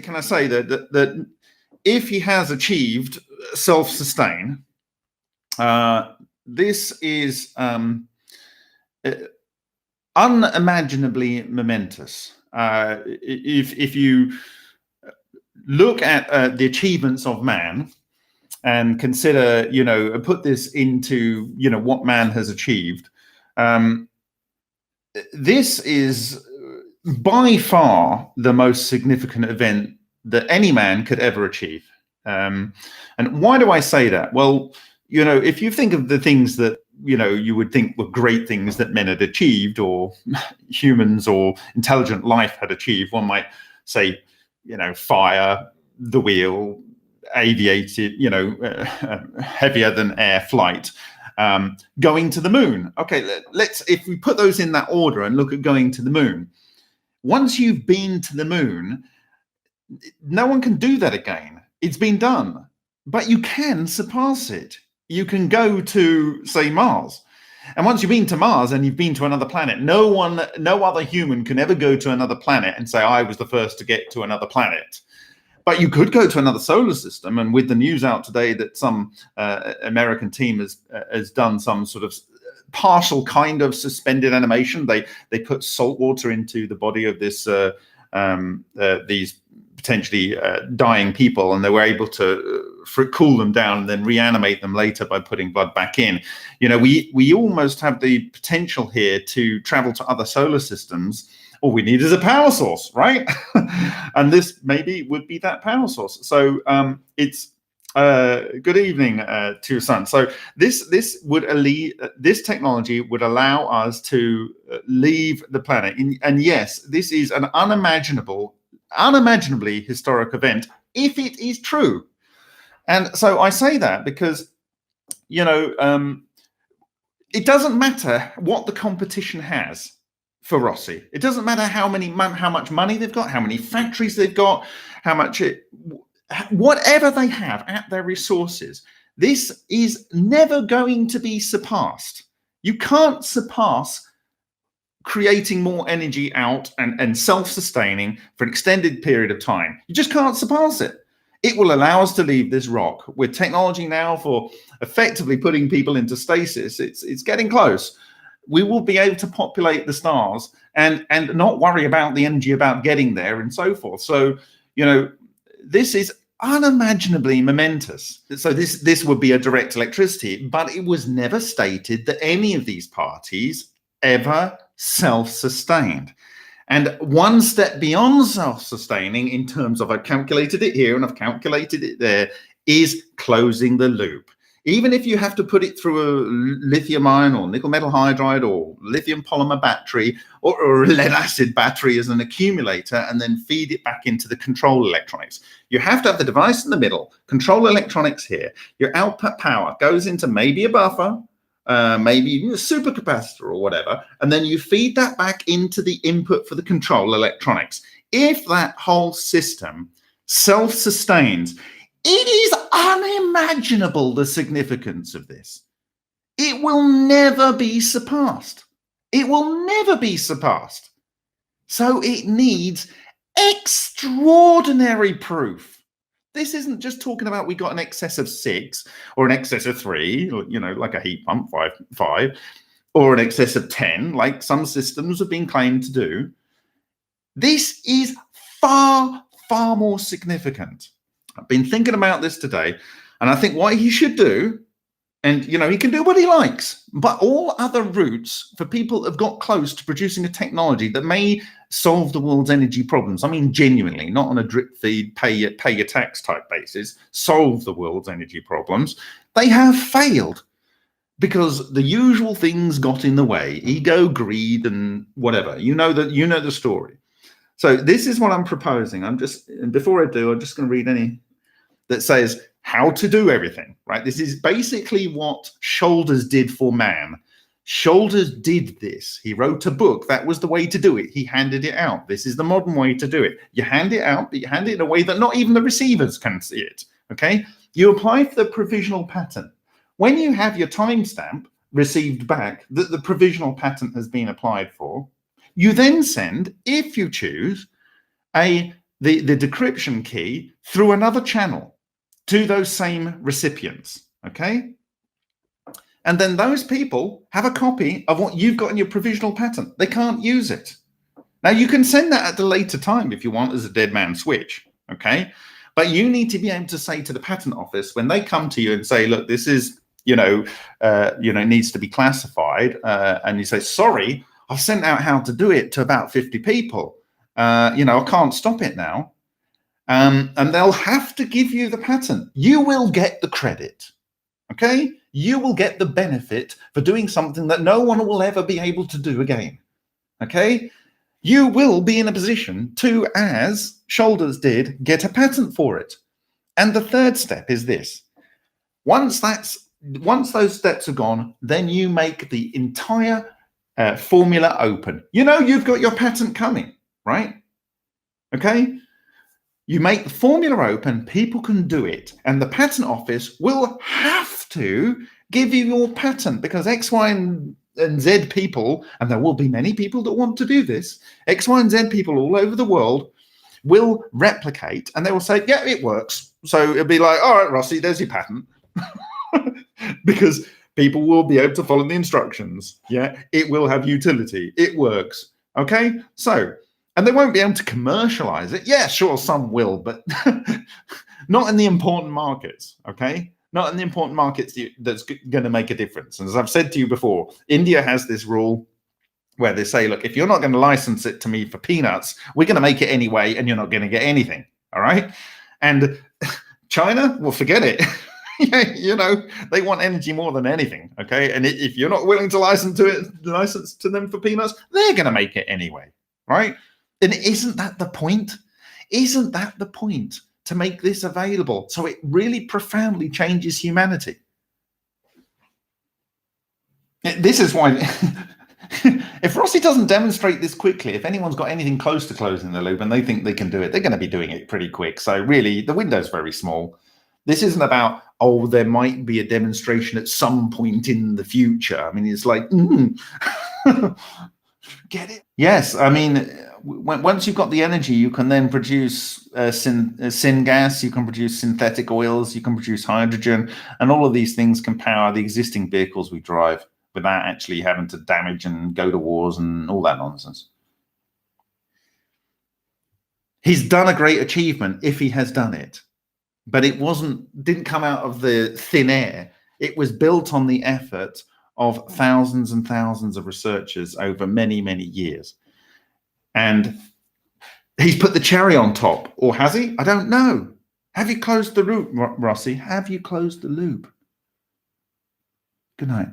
can I say that if he has achieved self-sustain, this is unimaginably momentous. If you look at the achievements of man and consider, put this into, what man has achieved, this is by far the most significant event that any man could ever achieve. And why do I say that? Well, if you think of the things that, you would think were great things that men had achieved, or humans or intelligent life had achieved, one might say, fire, the wheel, aviated, heavier than air flight, going to the moon. Okay, if we put those in that order and look at going to the moon, once you've been to the moon, no one can do that again. It's been done, but you can surpass it. You can go to, say, Mars. And once you've been to Mars and you've been to another planet, no other human can ever go to another planet and say, I was the first to get to another planet. But you could go to another solar system. And with the news out today that some American team has done some sort of partial kind of suspended animation, they put salt water into the body of these potentially dying people, and they were able to cool them down and then reanimate them later by putting blood back in. We almost have the potential here to travel to other solar systems. All we need is a power source, right? And this maybe would be that power source. So it's good evening to your son. So this technology would allow us to leave the planet. And yes, this is an unimaginably historic event if it is true. And so I say that because, it doesn't matter what the competition has for Rossi. It doesn't matter how much money they've got, how many factories they've got, whatever they have at their resources. This is never going to be surpassed. You can't surpass creating more energy out and self-sustaining for an extended period of time. You just can't surpass it. It will allow us to leave this rock. With technology now for effectively putting people into stasis, it's getting close. We will be able to populate the stars and not worry about the energy about getting there and so forth. So, this is unimaginably momentous. So this would be a direct electricity, but it was never stated that any of these parties ever self-sustained. And one step beyond self-sustaining, in terms of I've calculated it here and I've calculated it there, is closing the loop. Even if you have to put it through a lithium ion or nickel metal hydride or lithium polymer battery or a lead acid battery as an accumulator, and then feed it back into the control electronics. You have to have the device in the middle, control electronics here. Your output power goes into maybe a buffer, maybe even a supercapacitor or whatever, and then you feed that back into the input for the control electronics. If that whole system self-sustains, it is unimaginable the significance of this. It will never be surpassed. It will never be surpassed. So it needs extraordinary proof. This isn't just talking about we got an excess of 6 or an excess of 3, like a heat pump, 5, or an excess of 10, like some systems have been claimed to do. This is far, far more significant. I've been thinking about this today, and I think what he should do, and he can do what he likes, but all other routes for people that have got close to producing a technology that may solve the world's energy problems, I mean genuinely, not on a drip feed, pay your tax type basis, solve the world's energy problems, they have failed because the usual things got in the way: ego, greed, and whatever. You know the story. So this is what I'm proposing. Before I do, I'm just going to read any that says how to do everything, right? This is basically what Shoulders did for man. Shoulders did this. He wrote a book. That was the way to do it. He handed it out. This is the modern way to do it. You hand it out, but you hand it in a way that not even the receivers can see it, okay? You apply for the provisional patent. When you have your timestamp received back that the provisional patent has been applied for, you then send, if you choose, a the decryption key through another channel to those same recipients, okay? And then those people have a copy of what you've got in your provisional patent. They can't use it. Now, you can send that at a later time if you want as a dead man switch, okay? But you need to be able to say to the patent office when they come to you and say, look, this is, needs to be classified. And you say, sorry, I've sent out how to do it to about 50 people. I can't stop it now. And they'll have to give you the patent. You will get the credit, okay? You will get the benefit for doing something that no one will ever be able to do again, okay? You will be in a position to, as Shoulders did, get a patent for it. And the third step is this. Once those steps are gone, then you make the entire formula open. You've got your patent coming, right? Okay? You make the formula open, people can do it, and the patent office will have to give you your patent because X, Y, and Z people, and there will be many people that want to do this, X, Y, and Z people all over the world will replicate, and they will say, yeah, it works. So it'll be like, all right, Rossi, there's your patent. Because people will be able to follow the instructions. Yeah, it will have utility. It works. Okay, so, and they won't be able to commercialize it. Yeah, sure, some will, but not in the important markets. Okay, not in the important markets that's going to make a difference. And as I've said to you before, India has this rule where they say, look, if you're not going to license it to me for peanuts, we're going to make it anyway, and you're not going to get anything. All right, and China, well, forget it. They want energy more than anything, okay? And if you're not willing to license to them for peanuts, they're going to make it anyway, right? And isn't that the point? Isn't that the point, to make this available so it really profoundly changes humanity? This is why, if Rossi doesn't demonstrate this quickly, if anyone's got anything close to closing the loop and they think they can do it, they're going to be doing it pretty quick. So really, the window's very small. This isn't about, oh, there might be a demonstration at some point in the future. I mean, it's like, get it? Yes, I mean, once you've got the energy, you can then produce syngas, you can produce synthetic oils, you can produce hydrogen, and all of these things can power the existing vehicles we drive without actually having to damage and go to wars and all that nonsense. He's done a great achievement if he has done it. But it didn't come out of the thin air. It was built on the effort of thousands and thousands of researchers over many, many years. And he's put the cherry on top, or has he? I don't know. Have you closed the loop, Rossi? Have you closed the loop? Good night.